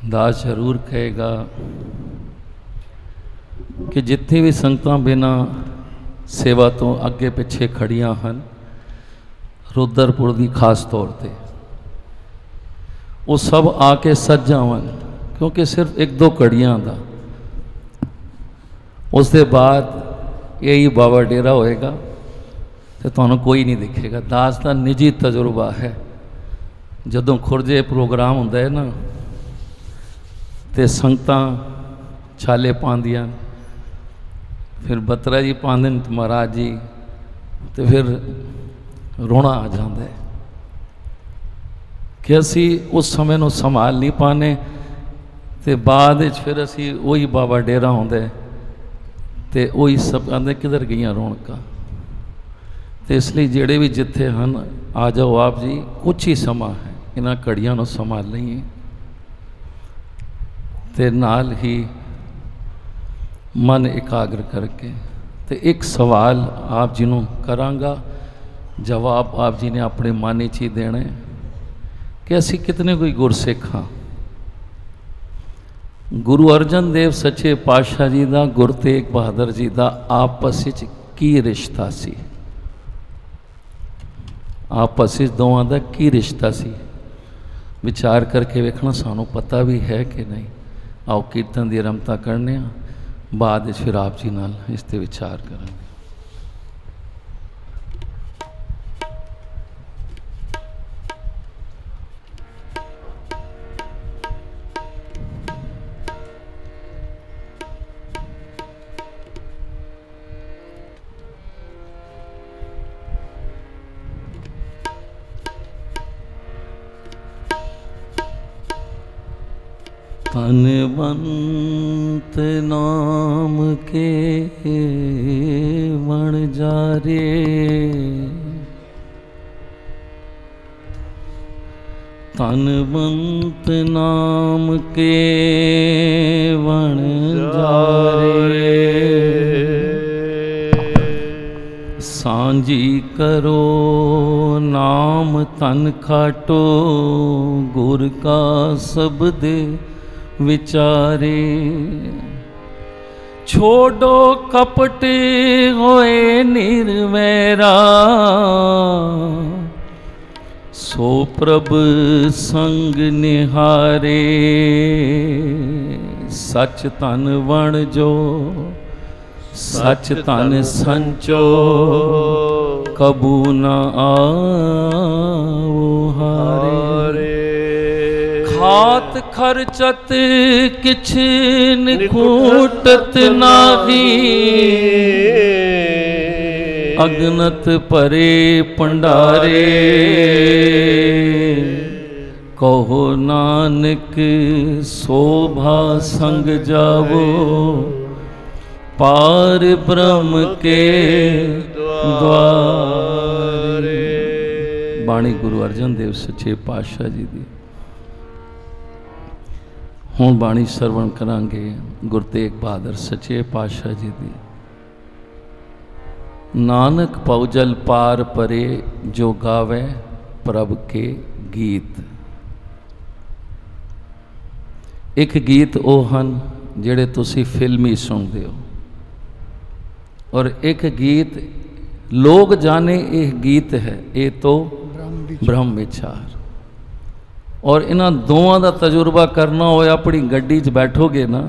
दास जरूर कहेगा कि जिथे भी संगतां बिना सेवा तो अगे पिछे खड़ियां हैं रुद्रपुर की खास तौर पर वो सब आके सज जावन, क्योंकि सिर्फ एक दो कड़ियां का उसके बाद यही बाबा डेरा होएगा तो तुहानू कोई नहीं दिखेगा। दास का निजी तजुर्बा है, जदों खुरजे प्रोग्राम होंदा है ना तो संगतां छाले पांदियां, फिर बत्रा जी पांदे महाराज जी, तो फिर रोना आ जाता है कि असी उस समय को संभाल नहीं पाने, तो बाद फिर असी वही बाबा डेरा होंगे तो वही सब आते किधर गई रौनक। तो इसलिए जेड़े भी जिथे हैं आ जाओ आप जी, कुछ ही समा है, इन्होंने घड़ियां को संभाल लईए। तो नाल ही मन एकाग्र करके तो एक सवाल आप जी को करांगा, जवाब आप जी ने अपने मन च ही देना है कि असी कितने कोई गुरसिख हाँ। गुरु अर्जन देव सच्चे पातशाह जी का गुरु तेग बहादुर जी का आपस विच की रिश्ता सी, आपस विच दोवां दा की रिश्ता सी, विचार करके वेखना सानू पता भी है कि नहीं। आओ कीर्तन की रमता करने, बाद फिर आप जी नाल इस ते विचार करेंगे। तनवंत नाम के वण जारे, तनवंत नाम के वण जारे, सांझी करो नाम तन खाटो, गुर का शब्द विचारे, छोड़ो कपट होए निर्वैरा, सो प्रभ संग निहारे, सच तन वण जो सच तन संचो, कबू न आओ हारे, खात खर्चत किछ निखूटत नाही, अगनत परे पंडारे, कहो नानक शोभा संग जावो, पार ब्रह्म के द्वारे। बाणी गुरु अर्जन देव सच्चे पातशाह जी दी। हुण बाणी सरवण करांगे गुरु तेग बहादुर सच्चे पातशाह जी दी। नानक पौजल पार परे, जो गावे प्रभ के गीत। एक गीत वो हैं जिहड़े तुसी फिल्मी सुनते हो, और एक गीत लोग जाने ये गीत है, ये तो ब्रह्म विचार। और इन्हां दोवां दा तजुर्बा करना हो, अपनी गड्डी च बैठोगे ना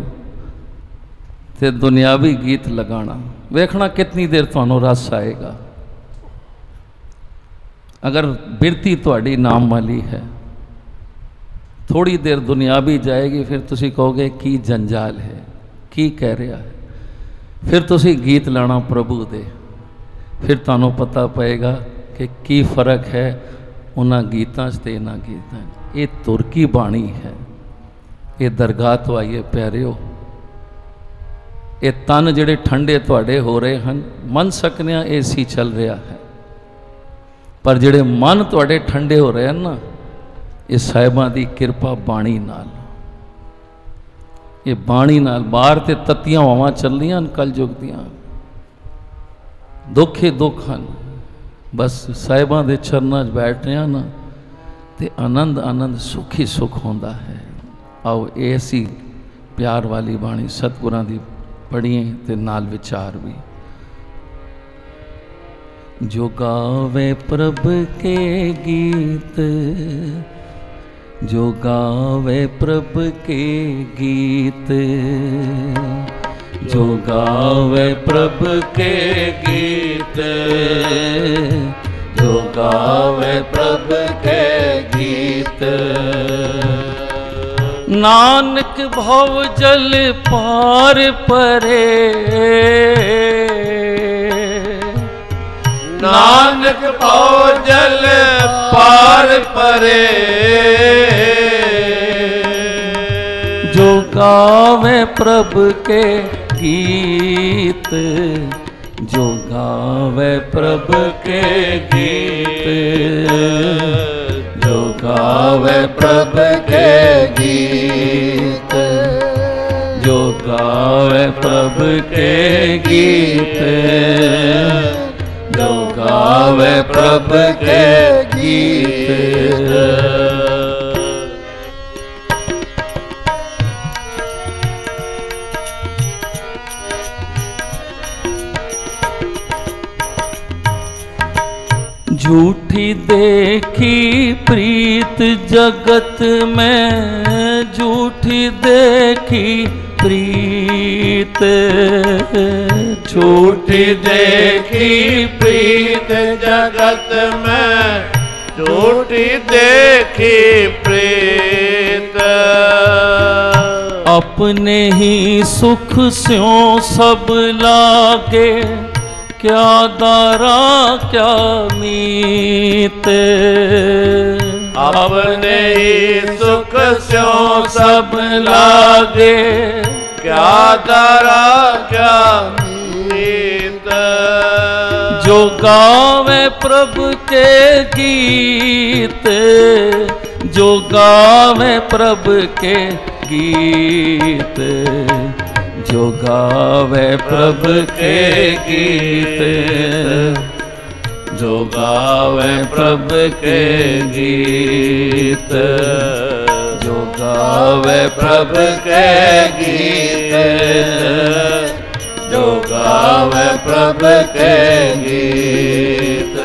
तो दुनियावी गीत लगाना, वेखना कितनी देर तुहानू रस आएगा। अगर बिरती तुहाडी नाम वाली है, थोड़ी देर दुनियावी जाएगी, फिर तुसी कहोगे की जंजाल है, की कह रहा है। फिर तुसी गीत लाना प्रभु दे, फिर तुहानू पता पएगा कि की फर्क है उन्हां गीतां ते इन्हां गीतां। ये तुर्की बाणी है, ये दरगाह तो आइए प्यारिओ। ये तन जिहड़े ठंडे तुहाडे हो रहे हैं, मन सकने एसी चल रहा है, पर जिहड़े मन तुहाडे ठंडे हो रहे हैं ना, ये साहिबां दी किरपा बाणी नाल, ये बाणी नाल। बाहर ते तत्तियां हवावां चल रही हैं कल युग दियां, दुख ही दुख हैं। बस साहिबां दे चरनां 'च बैठ रहे ना, तो आनंद आनंद सुख ही सुख होंदा है। आओ ऐसी प्यार वाली बाणी सतगुरां दी पढ़िए ते नाल विचार भी। जो गावे प्रभ के गीत, जो गावे प्रभ के गीत, जो गावे प्रभ के गीत, जो गावे प्रभ के गीत, नानक भव जल पार परे, नानक भव जल पार परे, जो गावे प्रभ के गीत, जो गावे प्रभ के गीत, जो गावे प्रभ के गीत, जो गावे प्रभ के गीत, जो गावे प्रभ के गीत। झूठी देखी प्रीत जगत में, झूठी देखी प्रीत, झूठी देखी प्रीत जगत में, झूठी देखी प्रीत, अपने ही सुख स्यों सब लागे, क्या दारा क्या मीत, अपने ही सुख स्यों सब लागे, क्या दारा क्या मीत, जो गावे प्रभु के गीत, जो गावे प्रभु के गीत, जो गावे प्रभु के गीत, जो गावे प्रभु के गीत, जो गावे प्रभु के गीत, जो गावे प्रभु के गीत,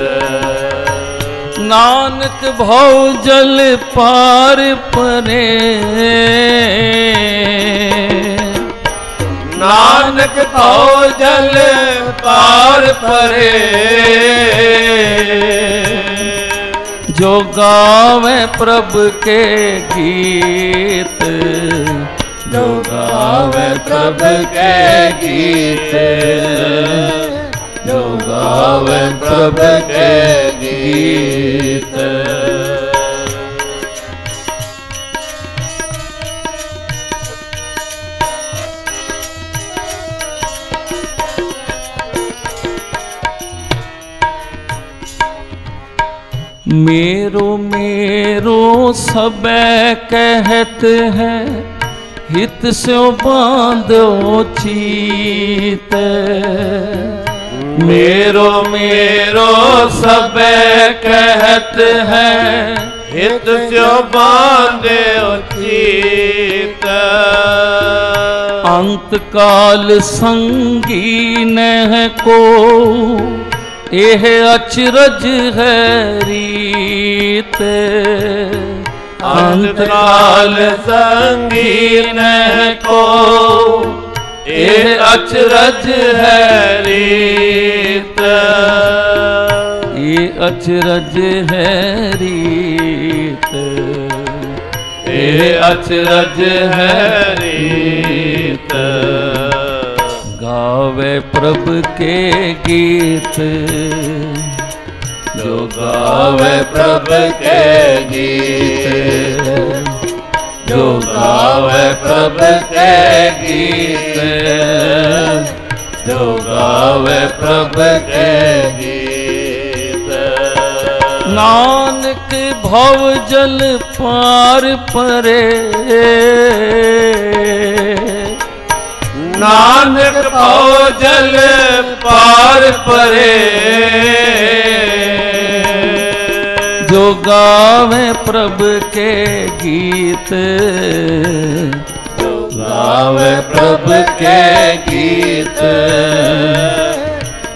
नानक भव जल पार परे, नानक भव जल पार परे, जो गावे प्रभु के गीत, जो गावे प्रभु के गीत, जो गावे प्रभु के गीत। मेरो मेरो सब कहत है, हित स्यो बांधो चीत, मेरो मेरो सब कहत है, हित स्यो बांधे चीत, अंत काल संगी न को, एह अचरज है रीत, अंत काल संगीन को, एह अचरज है रीत, ये अचरज है रीत, ये अचरज है रीत, गावे प्रभु के गीत, जो गावे प्रभु के गीत, जो गावे प्रभु के गीत, जो गावे प्रभु के गीत, नानक भव जल पार परे, नानक भव जल पार परे, जो गावे प्रभु के गीत, गावे प्रभु के गीत,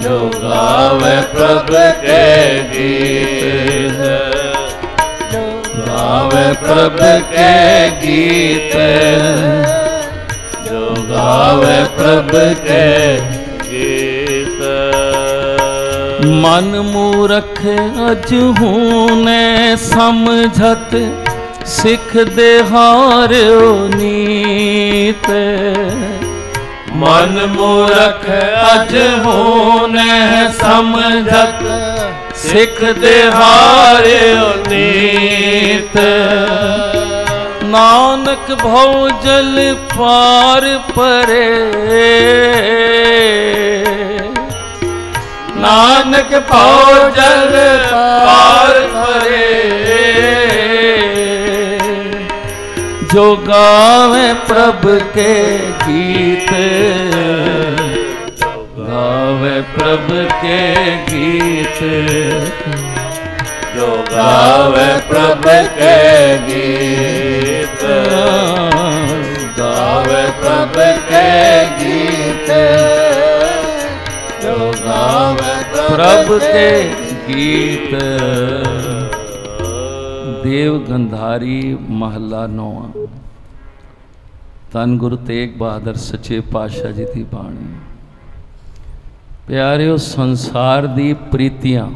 जो गावे प्रभु के गीत, गावे प्रभु के गीत, जो गावे प्रभु के गीत। मन मूरख अजहू ने समझत, सिख दे हार्यो नीत। मन मूरख अजहू ने समझत, सिख दे हार्यो नीत। नानक भौजल पार परे, नानक भौजल पार परे, जो गावे प्रभु के गीत, गावे प्रभु के गीत, जो गावे प्रभु के गीत, गावे प्रभु के गीत, जो गावे प्रभु के गीत। देव गंधारी महला नौवां। धन गुरु तेग बहादुर सच्चे पातशाह जी की बाणी। प्यारिओ, संसार दी प्रीतियां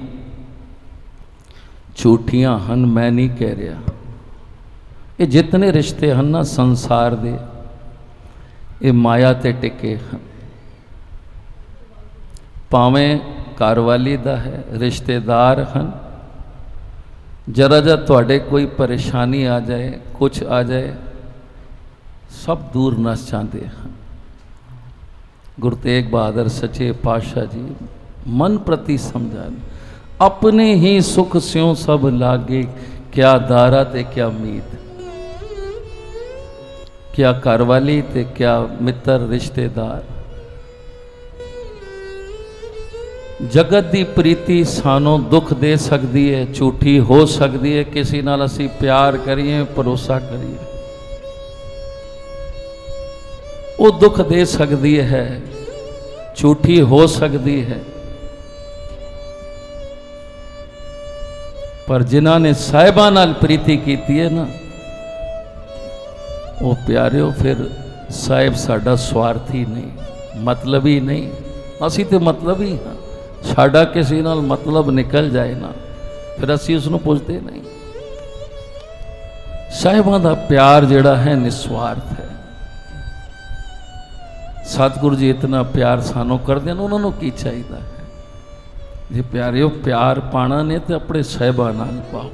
झूठियां हन, मैं नहीं कह रहा। ये जितने रिश्ते हैं ना संसार दे, ये माया ते टिके हैं। भावें घरवाली दा है, रिश्तेदार हैं, जरा जा तुहाडे कोई परेशानी आ जाए, कुछ आ जाए, सब दूर नस जाते हैं। गुरु तेग बहादुर सच्चे पातशाह जी मन प्रति समझान, अपने ही सुख स्यों सब लागे, क्या दारा ते क्या मीत। क्या घरवाली ते क्या मित्र रिश्तेदार। जगत की प्रीति सानों दुख दे सकती है, झूठी हो सकती है। किसी नाल असी प्यार करिए, भरोसा करिए, वो दुख दे सकती है, झूठी हो सकती है। पर जिन्हां ने साहिबां नाल प्रीति कीती है ना, वो प्यारिओ फिर साहिब साडा स्वार्थी नहीं, मतलबी नहीं। असी तो मतलबी हाँ, साडा किसी नाल मतलब निकल जाए ना, फिर असी उसनूं पुछदे नहीं। साहिबां दा प्यार जिहड़ा है निस्वार्थ है। सतगुरु जी इतना प्यार सानों करते हैं, उन्होंने की चाहिए है। जे प्यारिओ प्यार पाना ने तो अपने साहिबां नाल पाओ।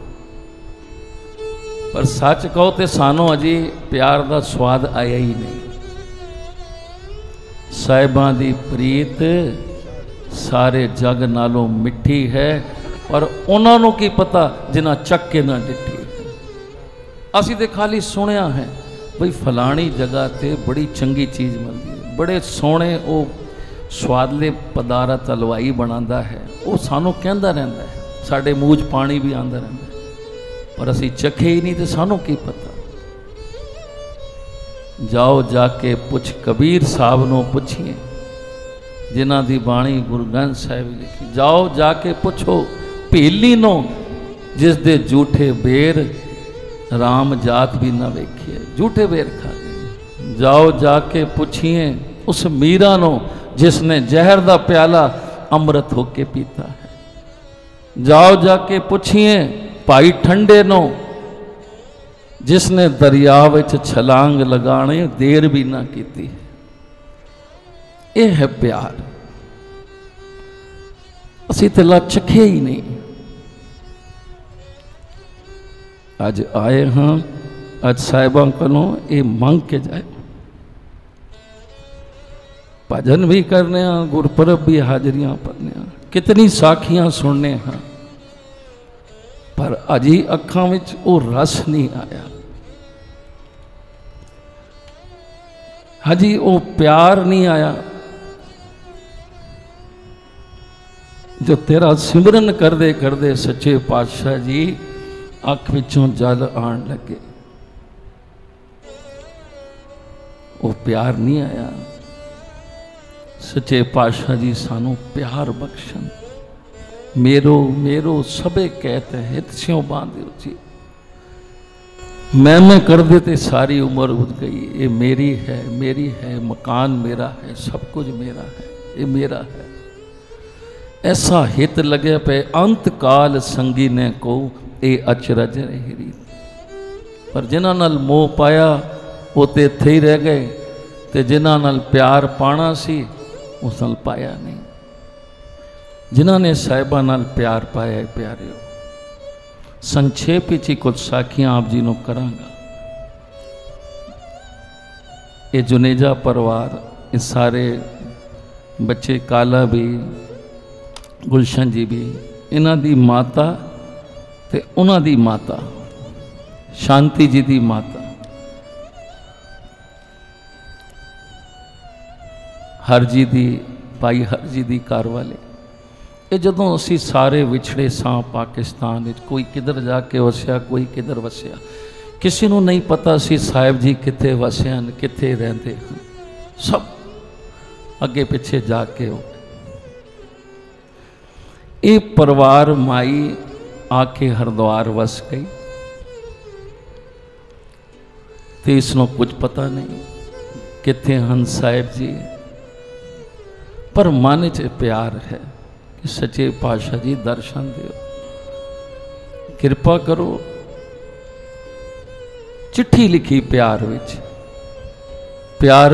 पर सच कहो तो सानों अजी प्यार का स्वाद आया ही नहीं। साहिबां दी प्रीत सारे जग नालों मिठी है, और उन्होंने की पता जिन्हां चक के ना डिठी है। असी तो खाली सुनिया है बई फलानी जगह ते बड़ी चंगी चीज़ मिलती है, बड़े सोहने वो स्वादले पदार्थ हलवाई बनाता है, वो सानू कहता रहता है, साढ़े मूँह च पानी भी आता रहता है, पर असी चखे ही नहीं तो सानू की पता। जाओ जाके पुछ कबीर साहब नूं पुछिए, जिन्हां दी बाणी गुरु ग्रंथ साहिब लिखी। जाओ जाके पुछो भीली नो, जिस दे झूठे बेर राम जात भी ना वेखिए, झूठे बेर खा गए। जाओ जाके पूछिए उस मीरा नो, जिसने जहर दा प्याला अमृत होके पीता है। जाओ जाके पूछिए भाई ठंडे नो, जिसने दरिया विच छलांग लगाने देर भी ना की। यह है प्यार। असी तो चखे ही नहीं। अज आए हाँ, अज साहिबां कोलों ये मंग के जाए, भजन भी करने, गुरपुरब भी हाजरियां पढ़ने, कितनी साखियां सुनने हाँ, पर अजी अखां विच वो रस नहीं आया। हजी वो प्यार नहीं आया जो तेरा सिमरन करदे करदे सच्चे पातशाह जी अख विचों जल आन लगे। वो प्यार नहीं आया। सच्चे पातशाह जी सानू प्यार बख्शन। मेरो मेरो सबे कहते हित स्यों बांधे जी। मैं कर देते सारी उम्र उठ गई। ये मेरी है, मकान मेरा है, सब कुछ मेरा है, ये मेरा है। ऐसा हित लगे पे अंत काल संगी ने को ये अचरज रही। पर जिन्हां नाल मोह पाया वो तो इत्थे ही रह गए, तो जिन्हां नाल प्यार पाना सी उस नाल पाया नहीं। जिन्हां ने साहिबा नाल प्यार पाया है प्यारिओ, संक्षेप ही कुछ साखियां आप जी नूं करांगा। ये जुनेजा परिवार, ये सारे बच्चे, काला भी, गुलशन जी भी, इन्हां दी माता ते उन्हां दी माता शांति जी दी माता हर जी दी, भाई हर जी दी घर वाले। ये जदों असी सारे विछड़े सां पाकिस्तान विच, कोई किधर जाके वसिया, कोई किधर वसिया, किसी नूं नहीं पता सी साहिब जी कित्थे वसे हन, कित्थे रहिंदे हन। सब अगे पिछे जाके हो। ये परिवार माई आके हरिद्वार वस गई, तो इसनों कुछ पता नहीं कित्थे हन साहिब जी। पर मन च प्यार है कि सच्चे पातशाह जी दर्शन दियो, कृपा करो। चिट्ठी लिखी प्यार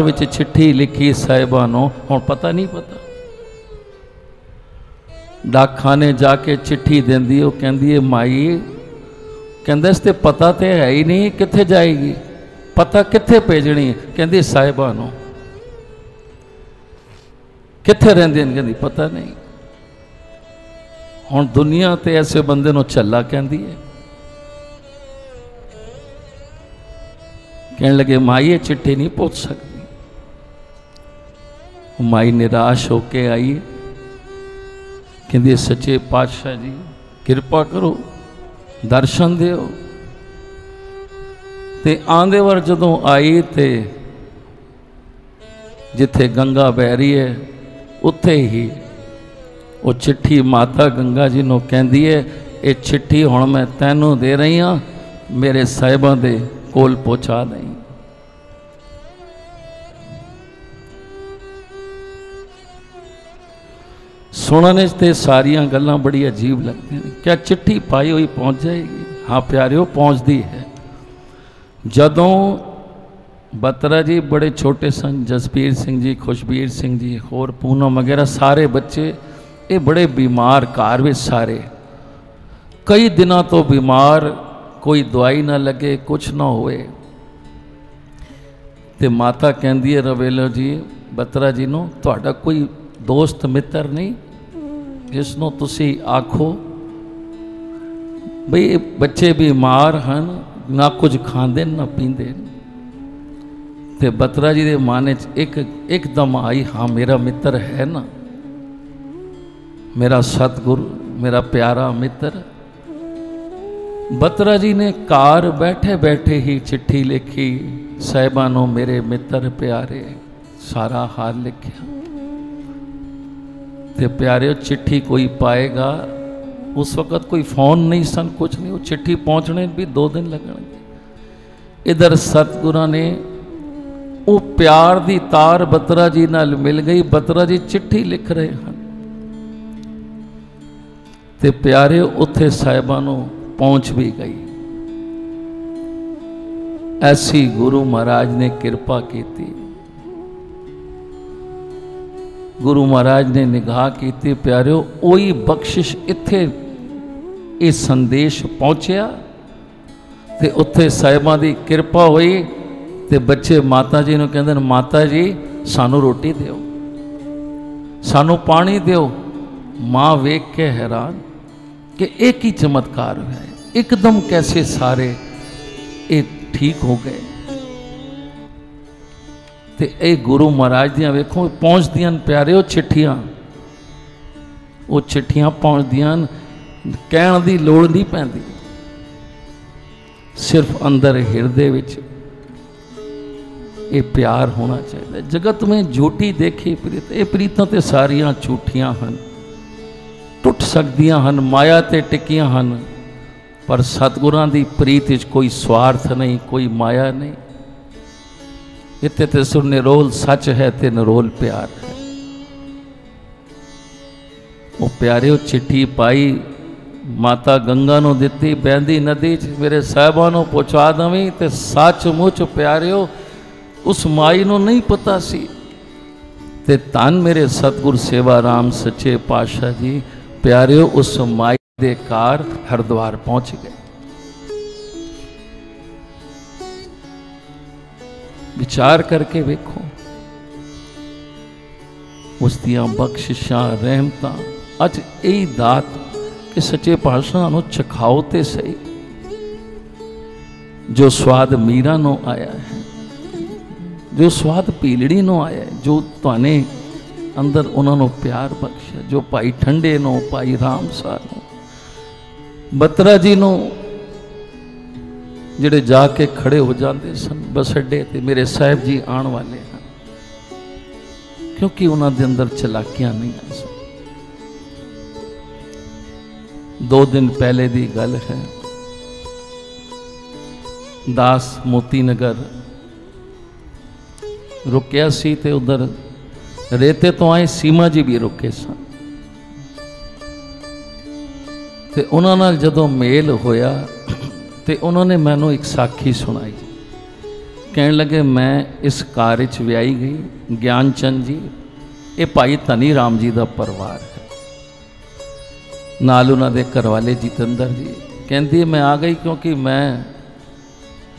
विच चिट्ठी लिखी साहिबा नूं। हुण पता नहीं पता, डाकखाने जाके चिट्ठी देंदी, वो कहंदी है माई, कहंदे इस ते पता तो है ही नहीं, कित्थे जाएगी, पता कित्थे भेजनी, कहंदी साहिबा नूं। कित्थे रहिंदे ने, कहंदी पता नहीं। हुण दुनिया ते ऐसे बंदे नूं झल्ला कहंदी है। कहने लगे माई ये चिट्ठी नहीं पहुंच सकती। माई निराश होके आई, कहंदी सच्चे पातशाह जी कृपा करो, दर्शन दियो। ते आंदे वार जदों आई ते जिथे गंगा बह रही है उत्थे ही वो चिट्ठी माता गंगा जी नूं कहंदी है, ये चिट्ठी हुण मैं तैनूं दे रही हाँ, मेरे साहिबां दे कोल पहुँचा दें। सुनने ते सारियां गल्लां बड़ी अजीब लगती हैं। क्या चिट्ठी पाई हुई पहुँच जाएगी? हाँ प्यारिओ, पहुँचती है। जदों बत्रा जी बड़े छोटे सन, जसबीर सिंह जी, खुशबीर सिंह जी, होर पूनम वगैरह सारे बच्चे ये बड़े बीमार, घर में सारे कई दिनों तो बीमार, कोई दवाई ना लगे, कुछ ना होए। ते माता कहंदी है रवेलो जी बत्रा जी नूं, तुहाडा कोई दोस्त मित्र नहीं जिसनों तुसी आखो बई बच्चे बीमार हैं, ना कुछ खांदे ना पींदे। ते बत्रा जी दे मन च एकदम आई, हाँ मेरा मित्र है ना, मेरा सतगुरु, मेरा प्यारा मित्र। बत्रा जी ने कार बैठे बैठे ही चिट्ठी लिखी, साहिबा नूं मेरे मित्र प्यारे, सारा हाल लिखा। ते प्यारे चिट्ठी कोई पाएगा, उस वक़्त कोई फ़ोन नहीं सन, कुछ नहीं, वो चिट्ठी पहुँचने भी 2 दिन लगणगे। इधर सतगुरां ने वो प्यार दी तार बत्रा जी नाल मिल गई। बत्रा जी चिट्ठी लिख रहे हैं ते प्यारे उत्थे साहिबां नूं पहुँच भी गई। ऐसी गुरु महाराज ने कृपा की थी, गुरु महाराज ने निगाह की थी। प्यारिओ ओही बख्शिश इत्थे ये संदेश पहुँचया ते उत्थे साहिबां दी कृपा हुई। ते बच्चे माता जी नूं कहंदे ने, माता जी सानू रोटी दिओ, सानू पानी दिओ। माँ वेख के हैरान कि एक ही चमत्कार हुआ है, एकदम कैसे सारे ये ठीक हो गए। ते ये गुरु महाराज दियां वेखो पहुँचदियां प्यारे चिट्ठियां, वो चिट्ठियां पहुँचदियां, कहण दी लोड़ नहीं पैंदी, सिर्फ अंदर हिरदे विच ये प्यार होना चाहिए। जगत में झूठी देखी प्रीत, ये प्रीतां ते सारियां झूठियां हन, टुट सकदियां हन, माया ते टिकियां हन, पर सतगुरां दी प्रीत विच कोई स्वार्थ नहीं, कोई माया नहीं। इत्थे ते सुर निरोल सच है ते निरोल प्यार है। वो प्यारे चिट्ठी पाई माता गंगा नूं दित्ती बहंदी नदी च, मेरे साहिबां नूं पहुंचा दवीं। ते सचमुच प्यारिओ उस माई नूं नहीं पता सी। ते धन मेरे सतगुर सेवा राम सच्चे पातशाह जी प्यारिओ उस माई दे कार हरिद्वार पहुंच गए। विचार करके वेखो उस दियां बख्शिशां रहमतां। अज यही दात कि सच्चे पातशाह नूं चखाओ ते सही, जो स्वाद मीरा नूं आया है, जो स्वाद पीलड़ी नूं आया है, जो तुहाने अंदर उन्होंने प्यार बख्शा, जो भाई ठंडे नो, भाई रामसा नो, बत्रा जी नो, जिहड़े जाके खड़े हो जाते सन बस अड्डे ते, मेरे साहब जी आने वाले हैं, क्योंकि उन्होंने अंदर चलाकियां नहीं आ सन। 2 दिन पहले दी गल है, दास मोती नगर रुकिया सी ते उधर रेते तो आए सीमा जी भी रुके सन। ते उन्हां नाल जदों मेल होया ते उन्होंने मैनू एक साखी सुनाई। कहने लगे मैं इस कार च व्याई गई, ज्ञानचंद जी ये भाई धनी राम जी का परिवार है, नाल उन्होंने घर वाले जितेंद्र जी। कहती मैं आ गई क्योंकि मैं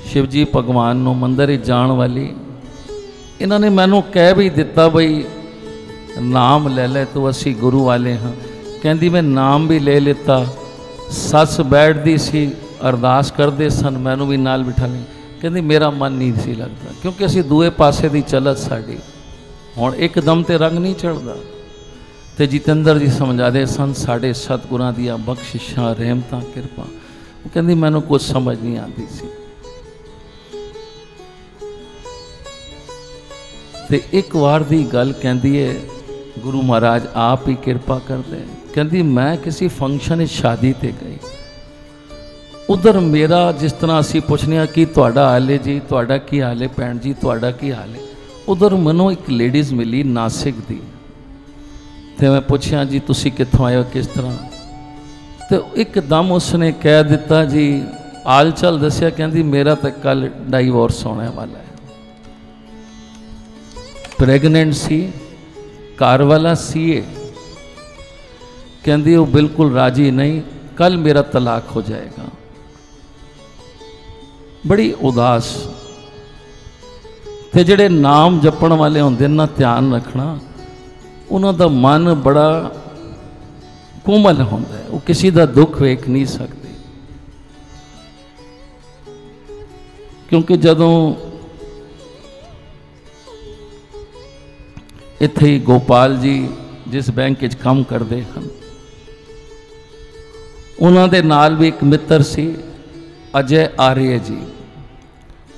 शिवजी भगवान नूं मंदिर जाण वाली, इन्होंने मैनू कह भी दिता बई नाम ले ले तो असी गुरु वाले हाँ। कहती मैं नाम भी ले लेता, सस बैठती सी अरदास करते सन, मैनू भी नाल बिठा लें। कहती मेरा मन नहीं सी लगता क्योंकि असी दूए पासे की चलत साड़ी, हुण एकदम तो रंग नहीं चढ़ता। तो जितेंद्र जी समझाते सन साढ़े सतगुरां दियां बख्शिशां रहमतां किरपा। कहती मैनू कुछ समझ नहीं आती सी। ते एक बार दी गल कहती है गुरु महाराज आप ही कृपा कर दे। कहती मैं किसी फंक्शन शादी ते गई, उधर मेरा जिस तरह असी पुछने कि तुहाडा हाल है जी, तुहाडा की हाल है भैन जी, तुहाडा की हाल है, उधर मैनू एक लेडीज़ मिली नासिक दी। तो मैं पूछया जी तुसी कित्थों आए हो, किस तरह, तो एकदम उसने कह दिता जी हाल चाल दसिया। कहती मेरा तो कल डाइवोर्स होने वाला है, प्रेगनेंट सी, कार वाला सीए। कहती वो बिल्कुल राजी नहीं, कल मेरा तलाक हो जाएगा। बड़ी उदास। ते जिहड़े नाम जपण वाले होंदे ना, ध्यान रखना, उन्हां दा मन बड़ा कोमल होंदा है, वो किसी दा दुख वेख नहीं सकते। क्योंकि जदों इत्थे गोपाल जी जिस बैंक च काम करते हैं, उन्होंने नाल भी एक मित्र सी अजय आर्य जी।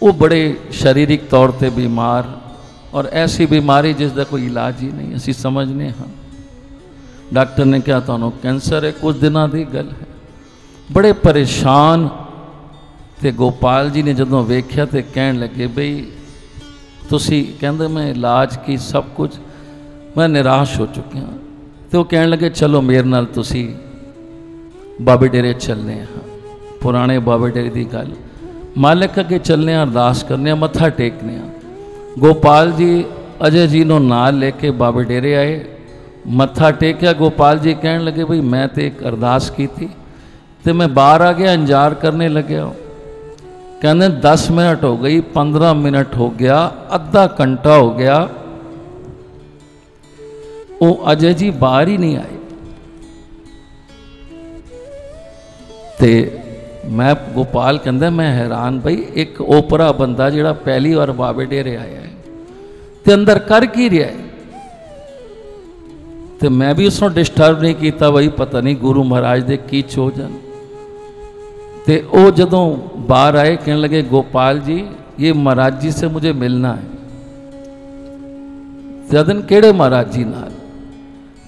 वो बड़े शारीरिक तौर पर बीमार, और ऐसी बीमारी जिसका कोई इलाज ही नहीं, असी समझने हाँ। डॉक्टर ने कहा तुहानू कैंसर है, कुछ दिनों की गल है। बड़े परेशान। तो गोपाल जी ने जदों वेख्या तो कहन लगे बई तुसी, कहते मैं इलाज की सब कुछ, मैं निराश हो चुकिया। तो वो कहन लगे चलो मेरे नाल तुसी बाबे डेरे चलने हाँ, पुराने बाबे डेरे की गल, मालिक अगे चलने, अरदास करने, मत्था टेकने। गोपाल जी अजय जी नूं नाल लेके बाबे डेरे आए, मत्था टेकिया। गोपाल जी कहन लगे भाई मैं तो एक अरदास की थी, तो मैं बाहर आ गया, इंतजार करने लगे। कहने 10 मिनट हो गई, 15 मिनट हो गया, आधा घंटा हो गया, वो अजय जी बाहर ही नहीं आए। ते मैं गोपाल कहता मैं हैरान भाई, एक ओपरा बंदा जिहड़ा पहली बार बाबे डेरे आया है ते अंदर कर की रहा है। तो मैं भी उसको डिस्टर्ब नहीं किया, भाई पता नहीं गुरु महाराज दे की चोजन। तो वो जदों बाहर आए कहने लगे गोपाल जी ये महाराज जी से मुझे मिलना है। जदन केड़े महाराज जी नाल?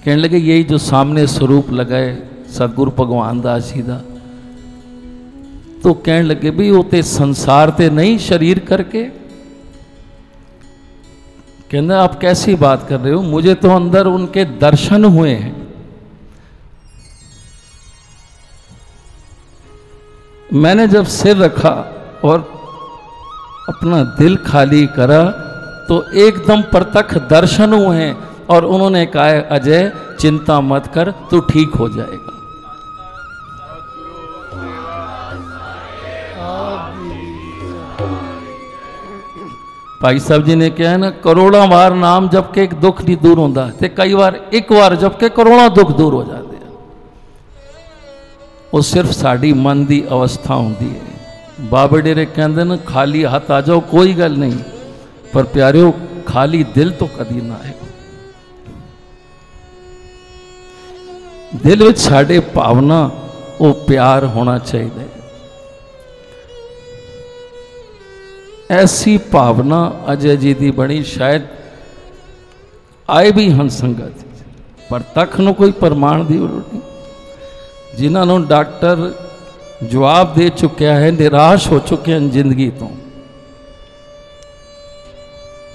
कहने लगे यही जो सामने स्वरूप लगाए सतगुरु भगवान दास जी का। तो कहने लगे भी वो ते संसार ते नहीं शरीर करके। कहना आप कैसी बात कर रहे हो, मुझे तो अंदर उनके दर्शन हुए हैं। मैंने जब सिर रखा और अपना दिल खाली करा तो एकदम प्रत्यक्ष दर्शन हुए हैं और उन्होंने कहा अजय चिंता मत कर, तू ठीक हो जाएगा। भाई साहब जी ने कहा है ना, करोड़ों बार नाम जप के एक दुख नहीं दूर होता, ते कई बार एक बार जप के करोड़ों दुख दूर हो जाते हैं। वो सिर्फ साड़ी मन की अवस्था होती है। बाबे डेरे कहते हैं खाली हाथ आ जाओ कोई गल नहीं, पर प्यारियो खाली दिल तो कभी ना आएगा। दिल में साढ़े भावना वो प्यार होना चाहिए। ऐसी भावना अजय जी की बनी, शायद आए भी हन संगत, पर तक न कोई प्रमाण की जरूरत नहीं। जिन्होंने डॉक्टर जवाब दे चुका है, निराश हो चुके हैं जिंदगी तो,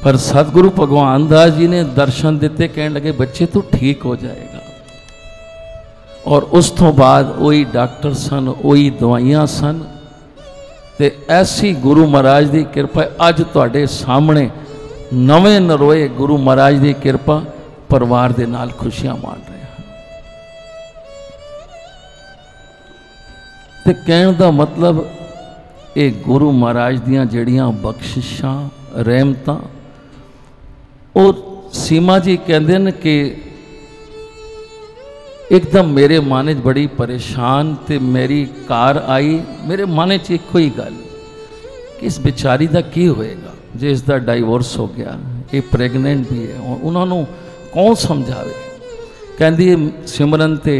पर सतगुरु भगवान दास जी ने दर्शन दिते, कहने लगे बच्चे तू ठीक हो जाएगा। और उस तो बाद वही डॉक्टर सन, वही दवाइयां सन, ते ऐसी गुरु महाराज की कृपा अज तुहाडे सामने नवे नरोए गुरु महाराज की कृपा परिवार के नाल खुशियां मान रहे हैं। ते कहने का मतलब ये गुरु महाराज दियां जड़ियां बख्शिशां रहमतां, और सीमा जी कहते हैं कि एकदम मेरे मन च बड़ी परेशान ते मेरी कार आई, मेरे मन च एक ही गल कि इस बेचारी का की होएगा जे इसका डाइवोर्स हो गया, ये प्रेगनेंट भी है, और उन्होंने कौन समझावे। कहती सिमरन ते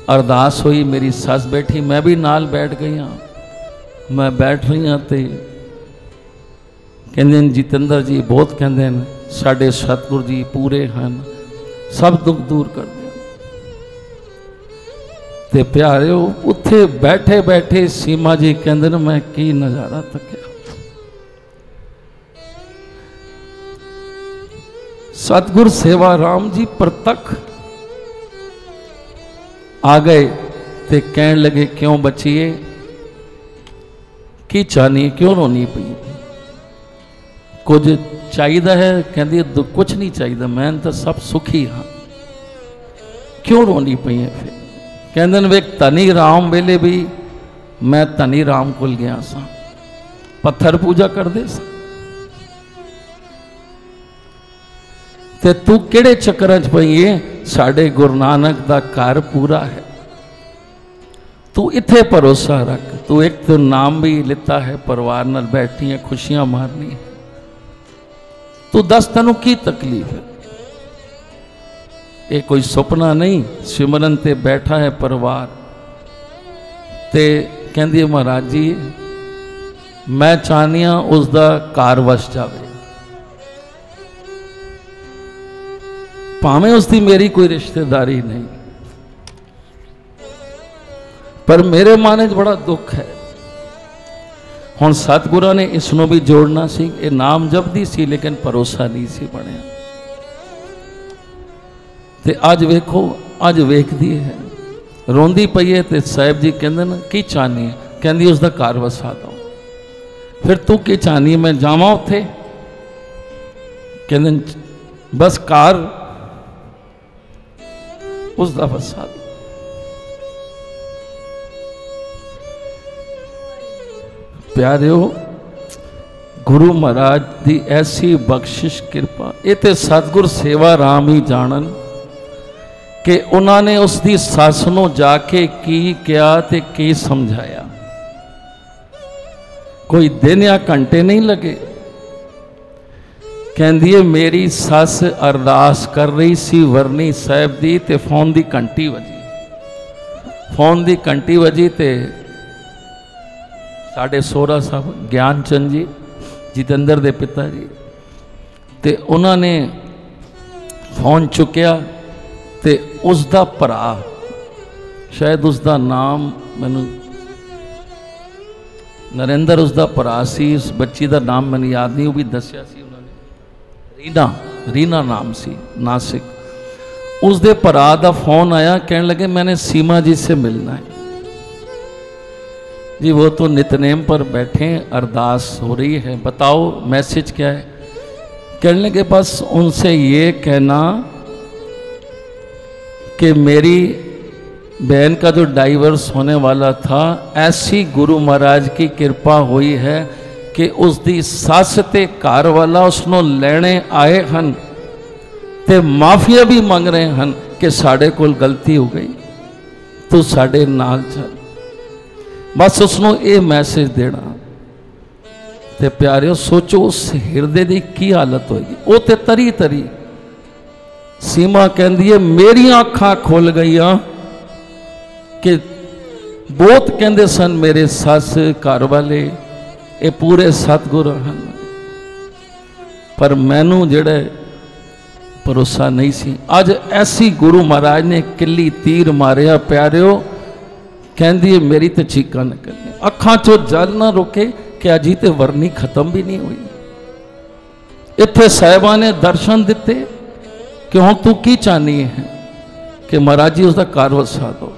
अरदास हुई, मेरी सस बैठी, मैं भी नाल बैठ गई हाँ। मैं बैठ रही हाँ तो कहते जितेंद्र जी बहुत कहते हैं साढ़े सतगुरु जी पूरे हैं, सब दुख दूर कर दे। ते प्यारे उत्थे बैठे बैठे सीमा जी कहते हैं मैं की नज़ारा तकिया। सतगुरु सेवा राम जी प्रतख आ गए ते कहने लगे क्यों बचिए, की चाहनी, क्यों रोनी पई, कुछ चाहिए है? कहती कुछ नहीं चाहिए, मैं तो सब सुखी हाँ, क्यों रोनी पई है? फिर कहते वे धनी राम वेले भी मैं धनी राम को गया सा, पत्थर पूजा करते सा, ते तू किहड़े चक्कर च पई है? साढ़े गुरु नानक दा घर पूरा है, तू इत्थे भरोसा रख। तू एक तो नाम भी लिता है, परिवार नाल बैठी है, खुशियां मारनी है, तू दस तेनू की तकलीफ है? ये कोई सुपना नहीं, सिमरन ते बैठा है परिवार। ते कहती है महाराज जी मैं चाहनी हाँ उसका कार वस जाए, भावें उसकी मेरी कोई रिश्तेदारी नहीं, पर मेरे मन च बड़ा दुख है। हुण सतगुरां ने इसनों भी जोड़ना सी, ये नाम जपदी सी लेकिन भरोसा नहीं सी बनया। ते अज वेखो, अज वेखदी है, रोंदी पई है, ते साहिब जी कहंदे न की चाहनी है? कहंदी उसका घर वसा दो। फिर तू की चाहनी है? मैं जावां उत्थे? कहंदे बस कार उसका वसा दो। प्यारिओ गुरु महाराज की ऐसी बख्शिश कृपा, ये तो सतगुर सेवा राम ही जानन कि उन्होंने उसकी सस नूं जाके की किया ते की समझाया। कोई दिन या घंटे नहीं लगे। कहंदी है मेरी सस अरदास कर रही सी वरनी साहब दी, ते फोन की घंटी वजी, फोन की घंटी वजी ते साढ़े सोहरा साहब ज्ञान चंद जी जितेंद्र के पिता जी, ते उन्होंने फोन चुकिया तो उसका भरा, शायद उसका नाम मैनू नरेंद्र उसका भरा सी, उस बच्ची का नाम मैंने याद नहीं, वो भी दसिया सी उन्होंने, रीना नाम सी, नासिक। उसके भरा का फोन आया, कहने लगे मैंने सीमा जी से मिलना है जी, वो तो नितनेम पर बैठे, अरदास हो रही है, बताओ मैसेज क्या है। कहने लगे बस उनसे ये कहना कि मेरी बहन का जो डाइवर्स होने वाला था, ऐसी गुरु महाराज की कृपा हुई है कि उसकी सस ते घर वाला उसनों लेने आए हैं ते माफिया भी मंग रहे हैं कि साढ़े कोल गलती हो गई, तू साढ़े नाल चल। बस उसनों ये मैसेज देना। ते प्यारिओ सोचो उस हिरदे की की हालत होगी। वो तो तरी तरी सीमा कहती है मेरी अखां खुल गई कि बहुत कहते सन मेरे सस घर वाले, ये पूरे सतगुरु हैं, पर मैनू जेड़ा भरोसा नहीं सी। अज ऐसी गुरु महाराज ने किली तीर मारिया प्यारिओ, कहती है मेरी तो चीकां निकलनी, अखां चो जल ना रुके कि अजी तो वरनी खत्म भी नहीं हुई। इत्थे साहिबा ने दर्शन दिते कि हुण तू की चाहनी है कि महाराज जी उसका घर वसा दो।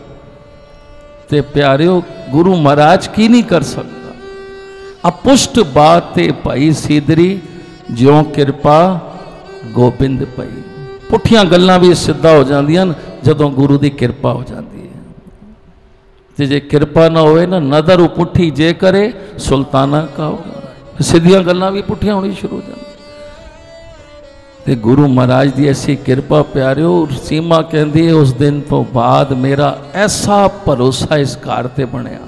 ते प्यारिओ गुरु महाराज की नहीं कर सकता। अपुष्ट बात ते भाई सीदरी ज्यों कृपा गोबिंद पई। पुठियां गल्लां भी सिद्धा हो जांदियां जदों गुरु की कृपा हो जाती है। ते जे कृपा ना होए ना, नदर पुठी जे करे सुल्ताना का होगा, सीधियां गल्लां भी पुठियां होनी शुरू हो जाती। ते गुरु महाराज की ऐसी कृपा प्यारिओ, सीमा कहती है उस दिन तो बाद मेरा ऐसा भरोसा इस घर ते बनया,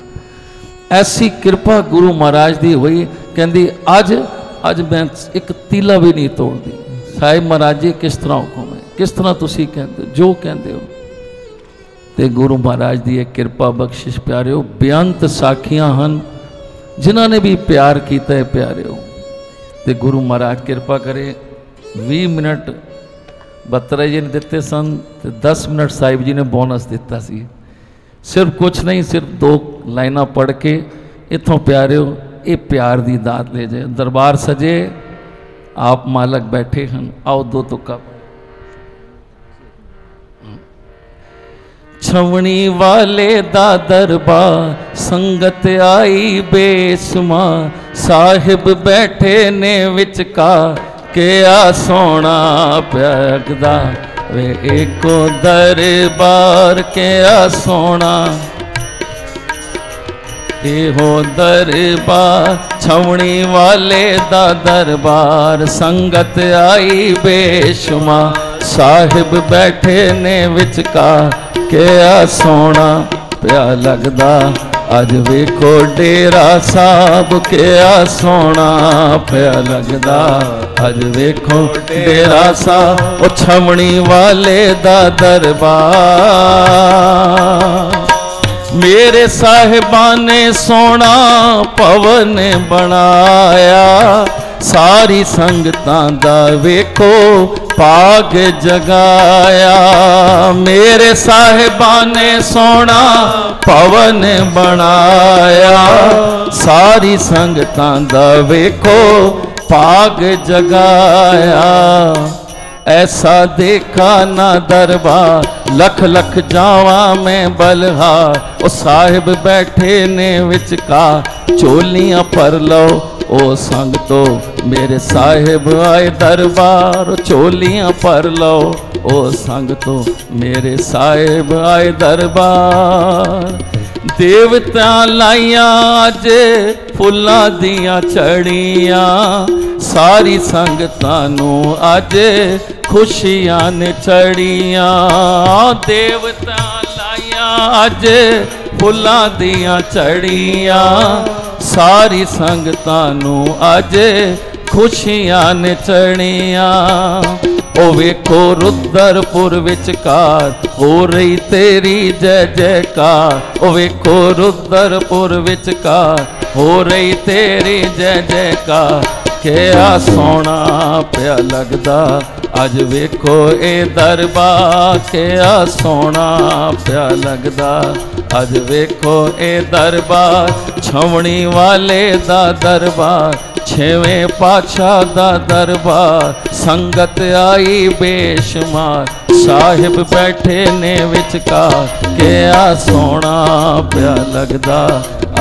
ऐसी कृपा गुरु महाराज की हुई। कहती अज मैं एक तीला भी नहीं तोड़ती। साहिब महाराज जी किस तरह हुक्म है, किस तरह तुसी कहते जो कहते हो। ते गुरु महाराज की एक कृपा बख्शिश प्यारिओ, बेअंत साखियां हैं जिन्हों ने भी प्यार किया है प्यारिओ। ते गुरु महाराज कृपा करे 20 मिनट बत्तरा जी ने दिते सन, तो 10 मिनट साहिब जी ने बोनस दिता सी। सिर्फ कुछ नहीं, सिर्फ 2 लाइनां पढ़ के इतों प्यारिओ ये प्यार की दात ले जाए। दरबार सजे, आप मालक बैठे हैं, आओ 2 तुक्का। छवनी वाले दा दरबार संगत आई बेसुमा, साहिब बैठे ने विचकार के आ सोना प्यागदा वे एको दरबार के आ सोना। एहो दरबार छवनी वाले दा दरबार संगत आई बेशुमार, साहिब बैठे ने विचकार के आ सोना प्या लगदा। अज वेखो डेरा साहब के आ सोना प्या लगदा। अज वेखो डेरा साहब ओ छमणी वाले दा दरबार। मेरे साहिबा ने सोना भवन बनाया, सारी संगतां दा वेखो भाग जगाया। मेरे साहिबा ने सोना भवन बनाया, सारी संगतां दा वेखो भाग जगाया। ऐसा देखा ना दरबार, लख लख जावा मैं बलहार। ओ साहिब बैठे ने विचकार, चोलियां पर लो ओ संग तो मेरे साहिब आए दरबार। चोलियां पर लो ओ संग तो मेरे साहिब आए दरबार। देवता लाइया अज फुल्लां दियां चढ़ियां, सारी संगतां नूं अज खुशियां ने चढ़ियां। देवता लाइया अज फुल्लां दियां चढ़ियां, सारी संगतां नूं अज खुशियां ने चढ़ियां। ओ वेखो रुद्रपुर विचकार हो रही तेरी जय जयकार। ओ वेखो रुद्रपुर विचकार हो रही तेरी जय जयकार। के आ सोना प्या लगदा अज वेखो ए दरबार किया सोना पिया लगदा। अज वेखो ए दरबार छवनी वाले दा दरबार, छेवें पातशाह दा दरबार। संगत आई बेशुमार, साहिब बैठे ने विचकार, किया सोना पिया लगदा।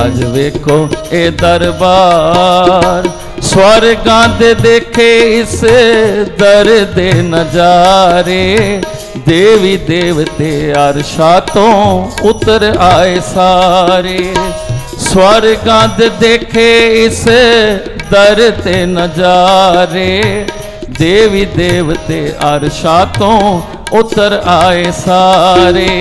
अज वेखो ए दरबार स्वर्गां दे देखे इस दर दे नजारे। देवी देवते अरशा तो उतर आए सारे। स्वर्गां दे देखे इस दर ते नजारे। देवी देवते अरशा तो उतर आए सारे।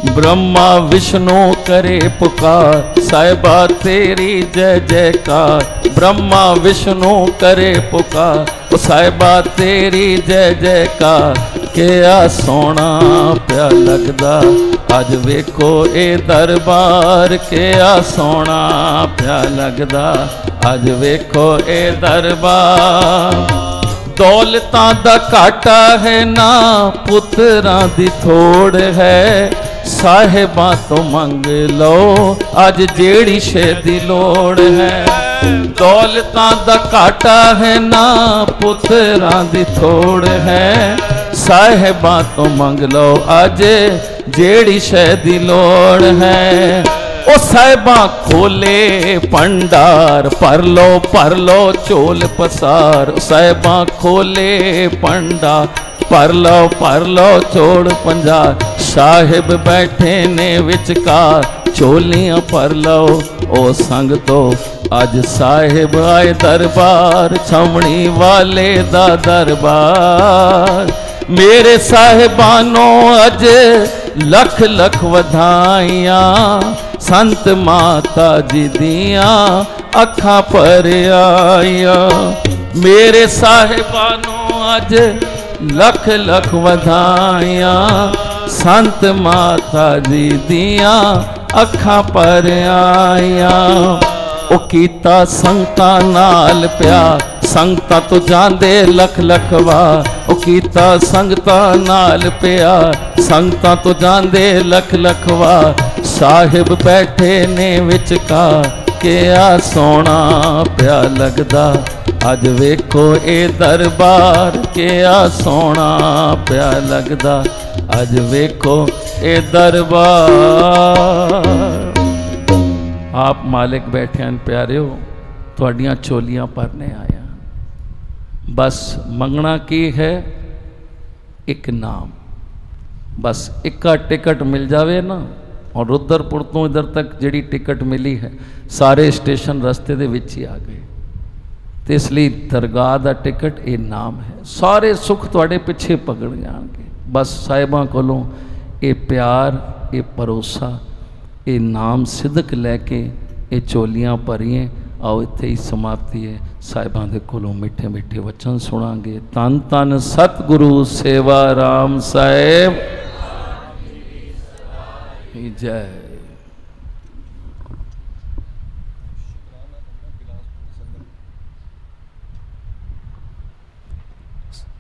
ब्रह्मा विष्णु करे पुकार, साहिबा तेरी जय जयकार। ब्रह्मा विष्णु करे पुकार, साहिबा तेरी जय जयकार। किया सोना पिया लगदा। अज वेखो ए दरबार किया सोना पिया लगदा। अज वेखो ए दरबार दौलतां दा घाटा है ना, पुत्रां दी थोड़ है। साहिबां तो मंग लो अज जेड़ी शे दी लोड़ है। दौलतां दा घाटा है ना, पुत्रां दी थोड़ है। साहिबां तो मंग लो अज जेड़ी शे दी लोड़ है। ओ साहिबां खोले भंडार, भर लो चोल पसार। साहिबां खोले भंडार, भर लो चोड़ पंजार। साहिब बैठे ने विचकार, चोलियां भर लो ओ संग तो। अज साहिब आए दरबार, छमणी वाले दा दरबार। मेरे साहिबानों अज लख लख वधाइयां। संत माता जी दियां अखां पर आइयां। मेरे साहिबानों अज लख लख वधाइयां। संत माता जी दियां अखां पर आइयां। ओ कीता संगतां नाल प्यार, संगतां तो जांदे लख लख वार। ओ कीता संगतां नाल प्यार, संगतां तो जांदे लख लख वार। साहिब बैठे ने विचकार, किया सोना पिया लगदा। अज वेखो ए दरबार किया सोना पिया लगदा। अज वेखो ए दरबार। आप मालिक बैठे हैं प्यारिओ, तुहाड़ियां चोलियां भरने आया। बस मंगना की है, एक नाम। बस इक्का टिकट मिल जावे ना। और रुद्रपुर तो इधर तक जिहड़ी टिकट मिली है, सारे स्टेशन रस्ते दे विच ही आ गए। तो इसलिए दरगाह का टिकट ये नाम है। सारे सुख तुहाडे पिछे पकड़ जाएंगे। बस साहिबां कोलों ये प्यार, ये भरोसा, ये नाम सिदक लैके ये चोलियां भरिए। आओ इत्थे ही समाप्ति है। साहिबां दे कोलों मिठे मिठे वचन सुनांगे। धन धन सतगुरु सेवा राम साहेब जय।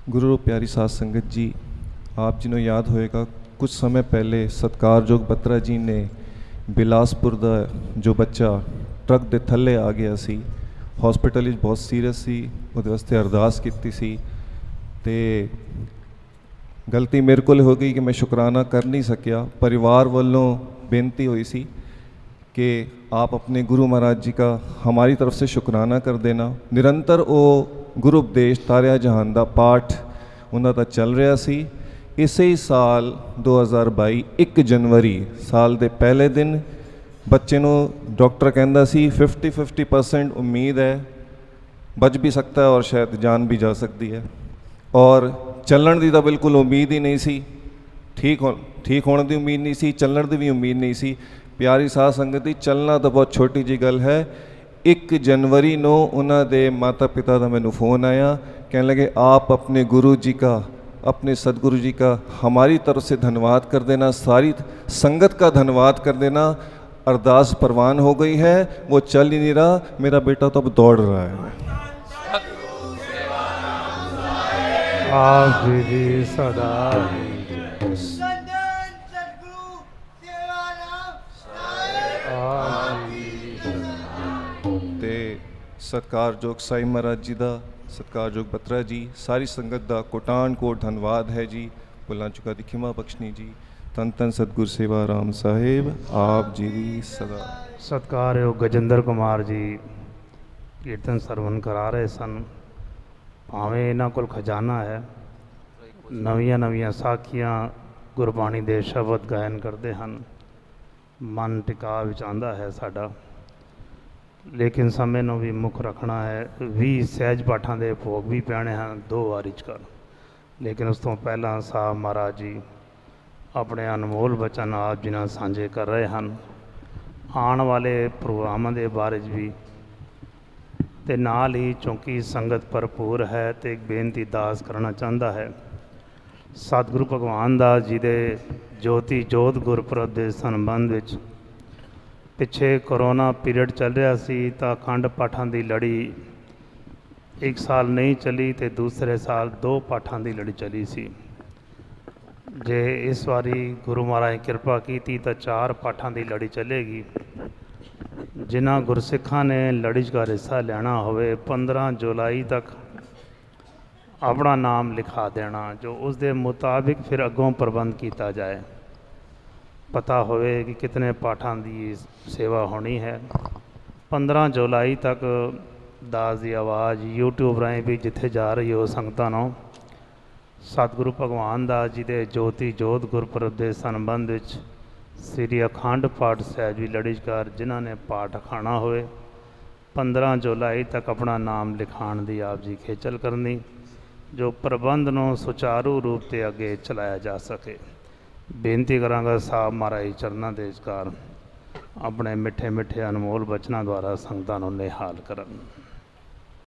गुरु प्यारी साध संगत जी, आप जिन्हों याद होएगा कुछ समय पहले सत्कारयोग बत्रा जी ने बिलासपुर का जो बच्चा ट्रक के थले आ गया सी, हॉस्पिटल बहुत सीरियस सी, उहदे वास्ते अरदास की सी। ते गलती मेरे को हो गई कि मैं शुकराना कर नहीं सकिया। परिवार वालों बेनती हुई सी कि आप अपने गुरु महाराज जी का हमारी तरफ से शुकराना कर देना। निरंतर वो गुरु उपदेश तारिया जहान का पाठ उन्होंने दा चल रहा सी। इसे ही साल 2022 1 जनवरी साल के पहले दिन बच्चे को डॉक्टर कहता सी 50-50% उम्मीद है, बच भी सकता है और शायद जान भी जा सकती है। और चलण की तो बिल्कुल उम्मीद ही नहीं सी, ठीक होने की उम्मीद नहीं सी, चलण की भी उम्मीद नहीं सी। प्यारी साध संगत जी, चलना तो बहुत छोटी जी गल है। 1 जनवरी को उन्होंने माता पिता का मैनू फ़ोन आया, कहने लगे आप अपने गुरु जी का, अपने सदगुरु जी का हमारी तरफ से धन्यवाद कर देना, सारी संगत का धन्यवाद कर देना। अरदास परवान हो गई है, वो चल ही नहीं रहा, मेरा बेटा तो अब दौड़ रहा है। ਆਪ ਜੀ ਦੀ ਸਦਾ ਤੇ ਸਤਿਕਾਰਯੋਗ ਸਾਈ ਮਹਾਰਾਜ ਜੀ ਦਾ, ਸਤਿਕਾਰਯੋਗ ਬਤਰਾ ਜੀ, ਸਾਰੀ ਸੰਗਤ ਦਾ ਕੋਟਾਨ ਕੋਟ ਧੰਨਵਾਦ ਹੈ ਜੀ। ਭੁੱਲਾਂ ਚੁੱਕਾਂ ਦੀ ਖਿਮਾ ਬਖਸ਼ਣੀ ਜੀ। ਧੰਨ ਧੰਨ ਸਤਿਗੁਰ ਸੇਵਾ ਰਾਮ ਸਾਹਿਬ ਆਪ ਜੀ ਦੀ ਸਦਾ। ਸਤਿਕਾਰਯੋਗ ਗਜਿੰਦਰ ਕੁਮਾਰ ਜੀ ਕੀਰਤਨ ਸਰਵਨ ਕਰਾ ਰਹੇ ਸਨ। ਭਾਵੇਂ ਇਹਨਾਂ ਕੋਲ ਖਜ਼ਾਨਾ ਹੈ, ਨਵੀਆਂ ਨਵੀਆਂ ਸਾਖੀਆਂ ਗੁਰਬਾਣੀ ਦੇ ਸ਼ਬਦ ਗਾਇਨ ਕਰਦੇ ਹਨ, ਮਨ ਟਿਕਾ ਵਿੱਚ ਆਉਂਦਾ ਹੈ ਸਾਡਾ। ਲੇਕਿਨ ਸਮੇਂ ਨੂੰ ਵੀ ਮੁੱਖ ਰੱਖਣਾ ਹੈ। 20 ਸਹਿਜ ਪਾਠਾਂ ਦੇ ਭੋਗ ਵੀ ਪੈਣੇ ਹਨ 2 ਵਾਰੀ 'ਚ ਕਰ। ਲੇਕਿਨ ਉਸ ਤੋਂ ਪਹਿਲਾਂ ਸਾਹਿਬ ਮਹਾਰਾਜ ਜੀ ਆਪਣੇ ਅਨਮੋਲ ਬਚਨ ਆਪ ਜੀ ਨਾਲ ਸਾਂਝੇ ਕਰ ਰਹੇ ਹਨ। ਆਉਣ ਵਾਲੇ ਪ੍ਰੋਗਰਾਮਾਂ ਦੇ ਬਾਰੇ 'ਚ ਵੀ ਅਤੇ ਨਾਲ ਹੀ ਚੂੰਕਿ ਸੰਗਤ ਭਰਪੂਰ ਹੈ ਅਤੇ ਇੱਕ ਬੇਨਤੀ ਦਾਸ ਕਰਨਾ ਚਾਹੁੰਦਾ ਹੈ। ਸਤਿਗੁਰੂ ਭਗਵਾਨ ਦਾਸ ਜੀ ਦੇ ਜੋਤੀ ਜੋਤ ਗੁਰਪੁਰਬ ਦੇ ਸੰਬੰਧ ਵਿੱਚ ਪਿੱਛੇ ਕਰੋਨਾ ਪੀਰੀਅਡ ਚੱਲ ਰਿਹਾ ਸੀ ਤਾਂ ਅਖੰਡ ਪਾਠਾਂ ਦੀ ਲੜੀ ਇੱਕ ਸਾਲ ਨਹੀਂ ਚੱਲੀ ਅਤੇ ਦੂਸਰੇ ਸਾਲ 2 ਪਾਠਾਂ ਦੀ ਲੜੀ ਚੱਲੀ ਸੀ। ਜੇ ਇਸ ਵਾਰੀ ਗੁਰੂ ਮਹਾਰਾਜ ਨੇ ਕਿਰਪਾ ਕੀਤੀ ਤਾਂ 4 ਪਾਠਾਂ ਦੀ ਲੜੀ ਚੱਲੇਗੀ। ਜਿਨ੍ਹਾਂ ਗੁਰਸਿੱਖਾਂ ਨੇ ਲੜੀ 'ਚ ਹਿੱਸਾ ਲੈਣਾ ਹੋਵੇ 15 ਜੁਲਾਈ ਤੱਕ ਆਪਣਾ ਨਾਮ ਲਿਖਾ ਦੇਣਾ, ਜੋ ਉਸ ਦੇ ਮੁਤਾਬਿਕ ਫਿਰ ਅੱਗੋਂ ਪ੍ਰਬੰਧ ਕੀਤਾ ਜਾਏ। ਪਤਾ ਹੋਵੇ ਕਿ ਕਿਤਨੇ ਪਾਠਾਂ ਦੀ ਸੇਵਾ ਹੋਣੀ ਹੈ। 15 ਜੁਲਾਈ ਤੱਕ ਦਾਸ ਦੀ ਆਵਾਜ਼ YouTube ਰਾਹੀਂ ਵੀ ਜਿੱਥੇ ਜਾ ਰਹੀ ਹੋ ਸੰਗਤਾਂ ਨੂੰ ਸਤਿਗੁਰੂ ਭਗਵਾਨ ਦਾਸ ਜੀ ਦੇ ਜੋਤੀ ਜੋਤ ਗੁਰਪੁਰਬ ਦੇ ਸੰਬੰਧ ਵਿੱਚ ਸ੍ਰੀ ਅਖੰਡ ਪਾਠ ਸਾਹਿਬ ਜੀ ਲੜੀਚਕਾਰ ਜਿਨ੍ਹਾਂ ਨੇ ਪਾਠ ਅਖਾਣਾ ਹੋਵੇ 15 ਜੁਲਾਈ ਤੱਕ ਆਪਣਾ ਨਾਮ ਲਿਖਾਉਣ ਦੀ ਆਪ ਜੀ ਖੇਚਲ ਕਰਨੀ, ਜੋ ਪ੍ਰਬੰਧ ਨੂੰ ਸੁਚਾਰੂ ਰੂਪ 'ਤੇ ਅੱਗੇ ਚਲਾਇਆ ਜਾ ਸਕੇ। ਬੇਨਤੀ ਕਰਾਂਗਾ ਸਾਹਿਬ ਮਹਾਰਾਜ ਚਰਨਾਂ ਦੇ ਵਿਚਕਾਰ ਆਪਣੇ ਮਿੱਠੇ ਮਿੱਠੇ ਅਨਮੋਲ ਬਚਨਾਂ ਦੁਆਰਾ ਸੰਗਤਾਂ ਨੂੰ ਨਿਹਾਲ ਕਰਨ।